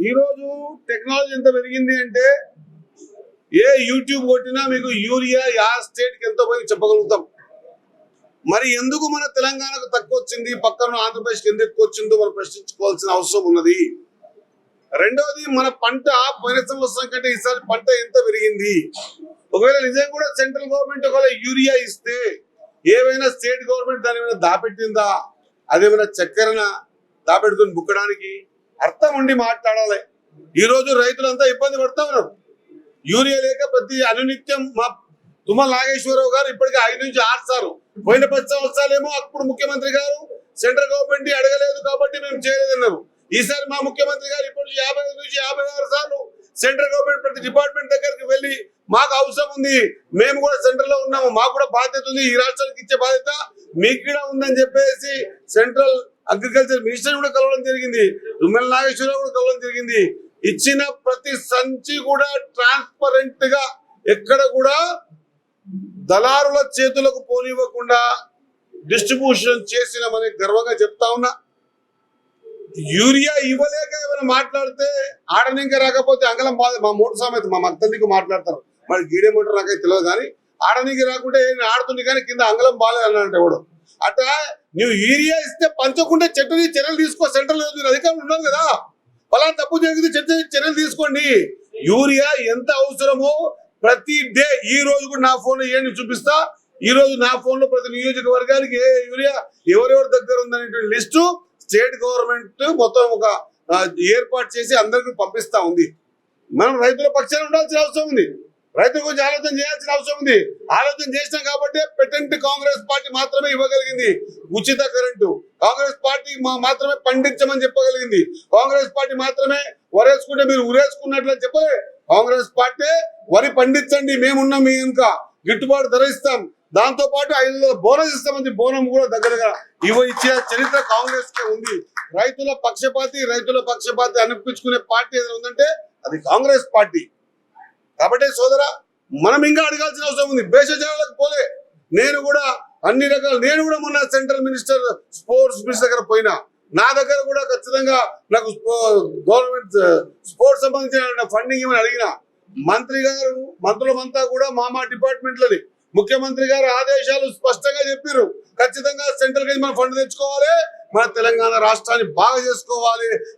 ఈ రోజు టెక్నాలజీ ఎంత పెరిగింది అంటే ఏ యూట్యూబ్ కొట్టినా మీకు యూరియా యా స్టేట్ కి ఎంతో పోయి చెప్పగలుగుతాం. మరి ఎందుకు మన తెలంగాణకు తక్కువ వచ్చింది, పక్కన ఆంధ్రప్రదేశ్కి ఎందుకు ఎక్కువ వచ్చిందో మనం ప్రశ్నించుకోవాల్సిన అవసరం ఉన్నది. రెండోది, మన పంట పోయిన సంవత్సరం కంటే ఈసారి పంట ఎంత పెరిగింది. ఒకవేళ నిజంగా కూడా సెంట్రల్ గవర్నమెంట్ ఒకవేళ యూరియా ఇస్తే ఏమైనా స్టేట్ గవర్నమెంట్ దాని మీద దాపెట్టిందా, అదేమైనా చక్కెరన దాపెట్టుకుని బుక్కడానికి అర్థం ఉండి మాట్లాడాలి. ఈ రోజు రైతులంతా ఇబ్బంది పడతా ఉన్నారు. యూరియా లేక ప్రతి అనునిత్యం మా తుమ్మల నాగేశ్వరరావు గారు ఇప్పటికే 5 నుంచి 6 సార్లు, పోయిన 10 సంవత్సరాలేమో అప్పుడు ముఖ్యమంత్రి గారు సెంట్రల్ గవర్నమెంట్ అడగలేదు కాబట్టి మేము చేయలేదన్నారు. ఈసారి మా ముఖ్యమంత్రి గారు ఇప్పుడు 55 నుంచి 56 సార్లు సెంట్రల్ గవర్నమెంట్ ప్రతి డిపార్ట్మెంట్ దగ్గరికి వెళ్ళి మాకు అవసరం ఉంది, మేము కూడా సెంట్రల్ లో ఉన్నాము, మాకు కూడా బాధ్యత ఉంది, ఈ రాష్ట్రానికి ఇచ్చే బాధ్యత మీకు కూడా ఉందని చెప్పేసి సెంట్రల్ అగ్రికల్చర్ మినిస్టర్ కూడా కలవడం జరిగింది, తుమ్మల నాగేశ్వరరావు కూడా కలవడం జరిగింది. ఇచ్చిన ప్రతి సంచి కూడా ట్రాన్స్పరెంట్ గా ఎక్కడ కూడా దళారుల చేతులకు పోనివ్వకుండా డిస్ట్రిబ్యూషన్ చేసినామని గర్వంగా చెప్తా ఉన్నా. యూరియా ఇవ్వలేక ఏమైనా మాట్లాడితే ఆడనింక రాకపోతే అంగళం బాధ. మా మోటార్ సామెత మా మద్దతుకు మాట్లాడతారు, మరి గీడే మోటార్ నాకైతే తెలియదు, కానీ ఆడనికి రాకుంటే ఆడుతుంది కానీ కింద అంగళం బాగాలేదు అన్నాడంటే ఎవడు. అట్లా నువ్వు యూరియా ఇస్తే పంచకుండా చర్యలు తీసుకో. సెంట్రల్ అధికారులు ఉన్నారు కదా, ఫలానా తప్పు జరిగితే చర్యలు తీసుకోండి. యూరియా ఎంత అవసరమో ప్రతి డే, ఈ రోజు కూడా నా ఫోన్ ఏంటి చూపిస్తా, ఈ రోజు నా ఫోన్ లో ప్రతి నియోజకవర్గానికి ఏ యూరియా ఎవరెవరి దగ్గర ఉందనేటువంటి లిస్టు స్టేట్ గవర్నమెంట్ మొత్తం ఒక ఏర్పాటు చేసి అందరికీ పంపిస్తా ఉంది. మనం రైతుల పక్షాన ఉండాల్సిన అవసరం ఉంది, రైతుల గురించి ఆలోచన చేయాల్సిన అవసరం ఉంది. ఆలోచన చేసినాం కాబట్టి పెటెంట్ కాంగ్రెస్ పార్టీ మాత్రమే ఇవ్వగలిగింది. ఉచిత కరెంటు కాంగ్రెస్ పార్టీ మాత్రమే పండించమని చెప్పగలిగింది. కాంగ్రెస్ పార్టీ మాత్రమే వరేసుకుంటే మీరు ఉరేసుకున్నట్లు చెప్పలే. కాంగ్రెస్ పార్టీ వరి పండించండి, మేమున్నాం, మీ ఇంకా గిట్టుబాటు ధర ఇస్తాం, దాంతో పాటు 500 బోనస్ ఇస్తామని బోనం కూడా దగ్గరగా ఇచ్చే చరిత్ర కాంగ్రెస్ కే ఉంది. రైతుల పక్షపాతి అనిపించుకునే పార్టీ ఏదైనా ఉందంటే అది కాంగ్రెస్ పార్టీ. కాబట్టి సోదరా, మనం ఇంకా అడగాల్సిన అవసరం ఉంది. భేషజాలకు పోలే. నేను కూడా అన్ని రకాల, నేను కూడా మొన్న సెంట్రల్ మినిస్టర్ స్పోర్ట్స్ మినిస్టర్ దగ్గర పోయినా, నా దగ్గర కూడా ఖచ్చితంగా నాకు గవర్నమెంట్ స్పోర్ట్స్ సంబంధించిన ఫండింగ్ ఏమని అడిగిన మంత్రులమంతా కూడా మా డిపార్ట్మెంట్లని ముఖ్యమంత్రి గారు ఆదేశాలు స్పష్టంగా చెప్పారు. ఖచ్చితంగా సెంట్రల్ కి మనం ఫండ్ తెచ్చుకోవాలి, మన తెలంగాణ రాష్ట్రాన్ని బాగా చేసుకోవాలి,